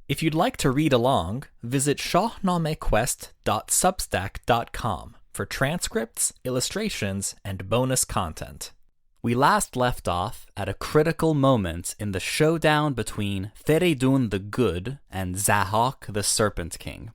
If you'd like to read along, visit shahnamequest.substack.com for transcripts, illustrations, and bonus content. We last left off at a critical moment in the showdown between Fereydoun the Good and Zahhak the Serpent King.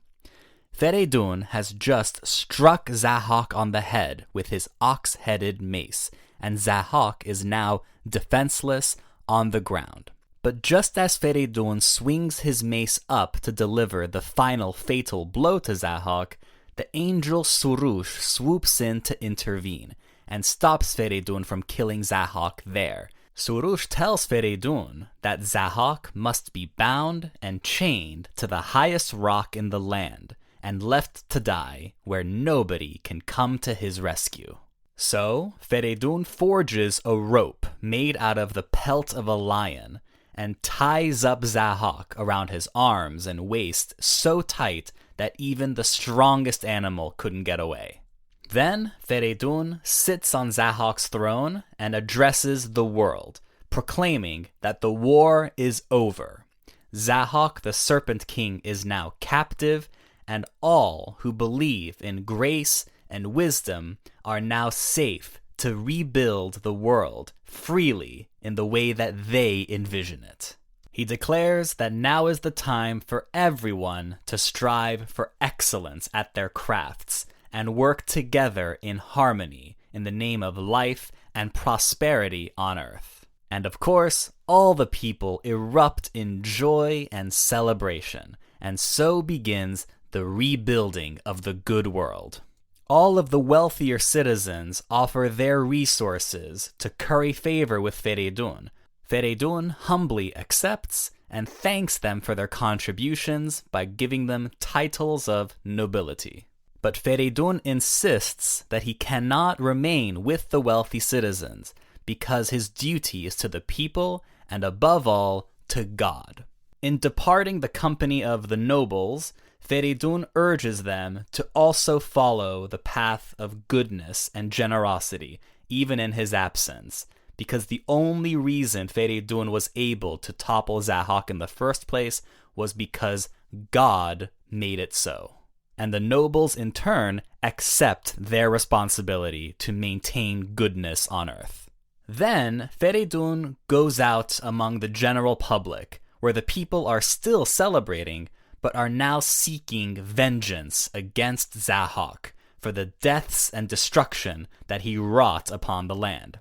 Fereydoun has just struck Zahhak on the head with his ox-headed mace, and Zahhak is now defenseless on the ground. But just as Fereydoun swings his mace up to deliver the final fatal blow to Zahhak, the angel Surush swoops in to intervene and stops Fereydoun from killing Zahhak there. Surush tells Fereydoun that Zahhak must be bound and chained to the highest rock in the land and left to die where nobody can come to his rescue. So, Fereydoun forges a rope made out of the pelt of a lion and ties up Zahhak around his arms and waist so tight that even the strongest animal couldn't get away. Then Fereydoun sits on Zahhak's throne and addresses the world, proclaiming that the war is over. Zahhak the Serpent King is now captive, and all who believe in grace and wisdom are now safe to rebuild the world freely in the way that they envision it. He declares that now is the time for everyone to strive for excellence at their crafts and work together in harmony in the name of life and prosperity on earth. And of course, all the people erupt in joy and celebration, and so begins the rebuilding of the good world. All of the wealthier citizens offer their resources to curry favor with Fereydoun. Fereydoun humbly accepts and thanks them for their contributions by giving them titles of nobility. But Fereydoun insists that he cannot remain with the wealthy citizens because his duty is to the people and above all to God. In departing the company of the nobles, Fereydoun urges them to also follow the path of goodness and generosity, even in his absence, because the only reason Fereydoun was able to topple Zahhak in the first place was because God made it so. And the nobles, in turn, accept their responsibility to maintain goodness on earth. Then, Fereydoun goes out among the general public, where the people are still celebrating, but are now seeking vengeance against Zahhak for the deaths and destruction that he wrought upon the land.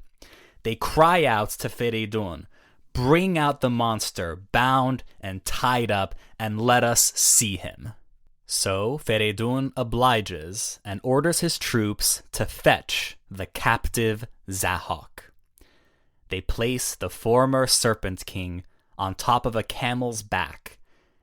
They cry out to Fereydoun, "Bring out the monster, bound and tied up, and let us see him." So Fereydoun obliges and orders his troops to fetch the captive Zahhak. They place the former Serpent King on top of a camel's back,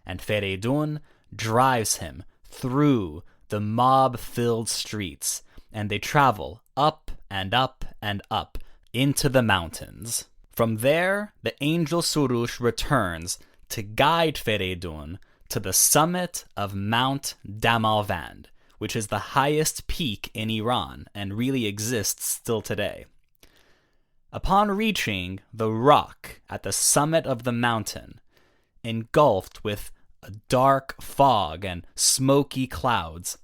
and Fereydoun drives him through the mob-filled streets, and they travel up and up and up into the mountains. From there, the angel Surush returns to guide Fereydoun to the summit of Mount Damalvand, which is the highest peak in Iran and really exists still today. Upon reaching the rock at the summit of the mountain, engulfed with a dark fog and smoky clouds,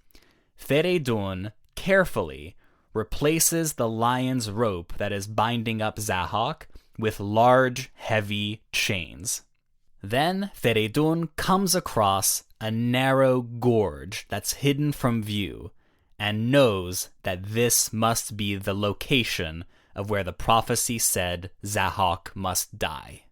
Fereydoun carefully replaces the lion's rope that is binding up Zahhak with large, heavy chains. Then Fereydoun comes across a narrow gorge that's hidden from view and knows that this must be the location of where the prophecy said Zahhak must die.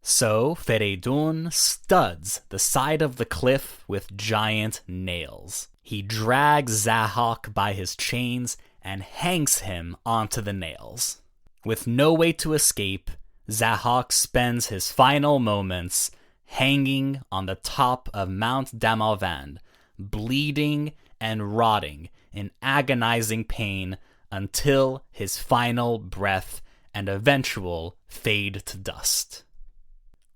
So Fereydoun studs the side of the cliff with giant nails. He drags Zahhak by his chains and hangs him onto the nails. With no way to escape, Zahhak spends his final moments hanging on the top of Mount Damalvand, bleeding and rotting in agonizing pain until his final breath and eventual fade to dust.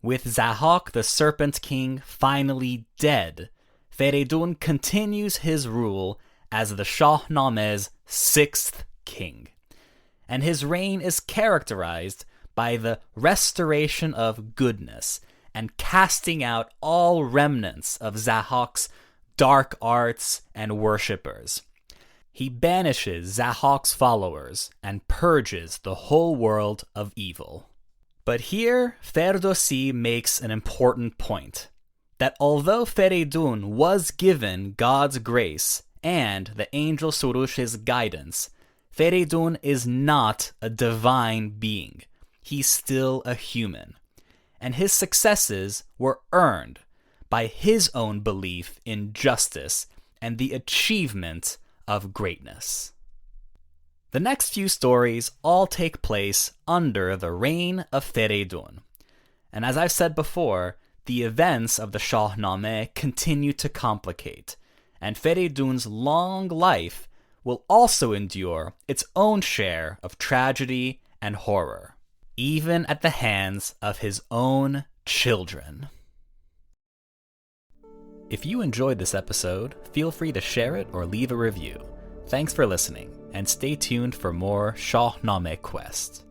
With Zahhak the Serpent King finally dead, Fereydoun continues his rule as the Shahname's sixth king, and his reign is characterized by the restoration of goodness and casting out all remnants of Zahhak's dark arts and worshippers. He banishes Zahhak's followers and purges the whole world of evil. But here, Ferdowsi makes an important point, that although Fereydoun was given God's grace and the angel Surush's guidance, Fereydoun is not a divine being. He's still a human. And his successes were earned by his own belief in justice and the achievement of greatness. The next few stories all take place under the reign of Fereydoun. And as I've said before, the events of the Shahnameh continue to complicate, and Fereydoun's long life will also endure its own share of tragedy and horror, even at the hands of his own children. If you enjoyed this episode, feel free to share it or leave a review. Thanks for listening, and stay tuned for more Shahnameh quests.